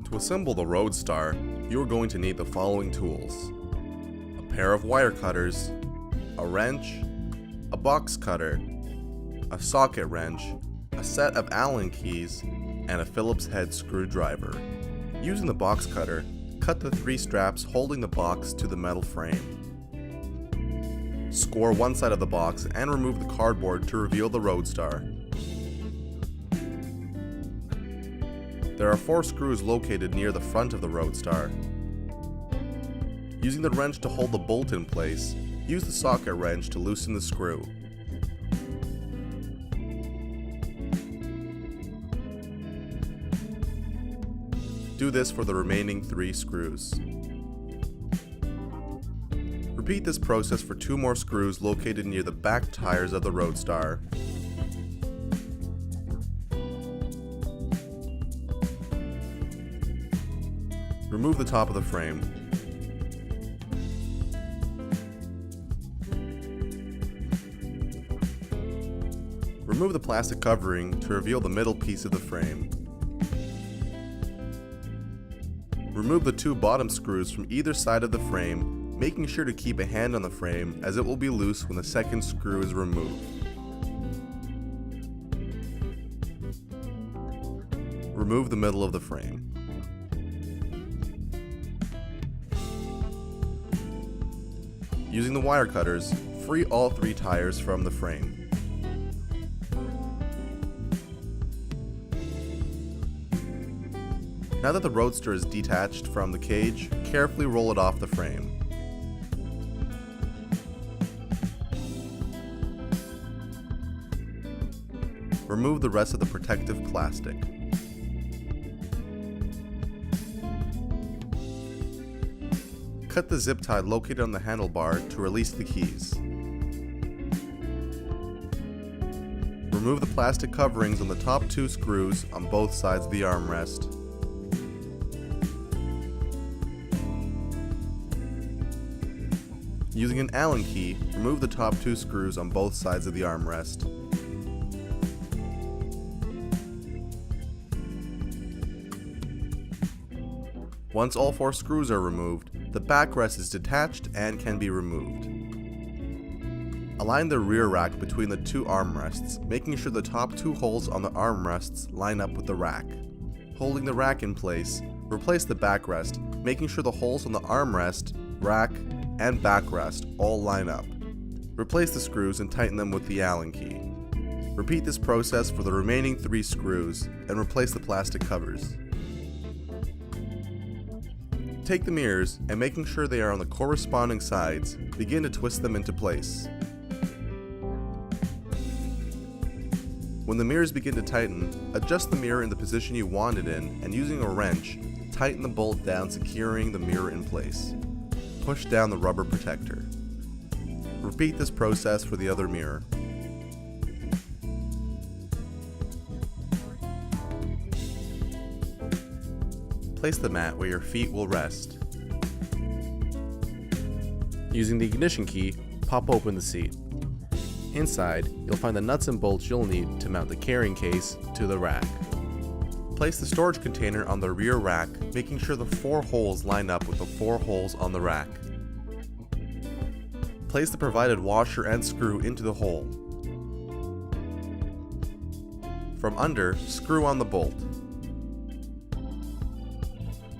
To assemble the Roadstar, you are going to need the following tools: a pair of wire cutters, a wrench, a box cutter, a socket wrench, a set of Allen keys, and a Phillips head screwdriver. Using the box cutter, cut the 3 straps holding the box to the metal frame. Score one side of the box and remove the cardboard to reveal the Roadstar. There are 4 screws located near the front of the Roadstar. Using the wrench to hold the bolt in place, use the socket wrench to loosen the screw. Do this for the remaining 3 screws. Repeat this process for 2 more screws located near the back tires of the Roadstar. Remove the top of the frame. Remove the plastic covering to reveal the middle piece of the frame. Remove the 2 bottom screws from either side of the frame, making sure to keep a hand on the frame as it will be loose when the second screw is removed. Remove the middle of the frame. Using the wire cutters, free all 3 tires from the frame. Now that the Roadster is detached from the cage, carefully roll it off the frame. Remove the rest of the protective plastic. Cut the zip tie located on the handlebar to release the keys. Remove the plastic coverings on the top 2 screws on both sides of the armrest. Using an Allen key, remove the top 2 screws on both sides of the armrest. Once all 4 screws are removed, the backrest is detached and can be removed. Align the rear rack between the 2 armrests, making sure the top 2 holes on the armrests line up with the rack. Holding the rack in place, replace the backrest, making sure the holes on the armrest, rack, and backrest all line up. Replace the screws and tighten them with the Allen key. Repeat this process for the remaining 3 screws and replace the plastic covers. Take the mirrors and, making sure they are on the corresponding sides, begin to twist them into place. When the mirrors begin to tighten, adjust the mirror in the position you want it in and, using a wrench, tighten the bolt down, securing the mirror in place. Push down the rubber protector. Repeat this process for the other mirror. Place the mat where your feet will rest. Using the ignition key, pop open the seat. Inside, you'll find the nuts and bolts you'll need to mount the carrying case to the rack. Place the storage container on the rear rack, making sure the 4 holes line up with the 4 holes on the rack. Place the provided washer and screw into the hole. From under, screw on the bolt.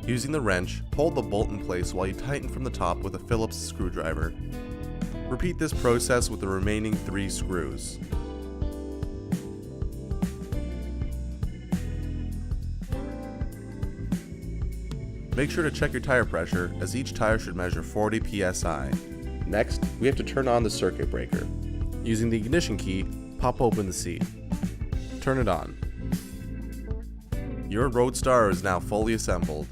Using the wrench, hold the bolt in place while you tighten from the top with a Phillips screwdriver. Repeat this process with the remaining 3 screws. Make sure to check your tire pressure, as each tire should measure 40 psi. Next, we have to turn on the circuit breaker. Using the ignition key, pop open the seat. Turn it on. Your Roadstar is now fully assembled.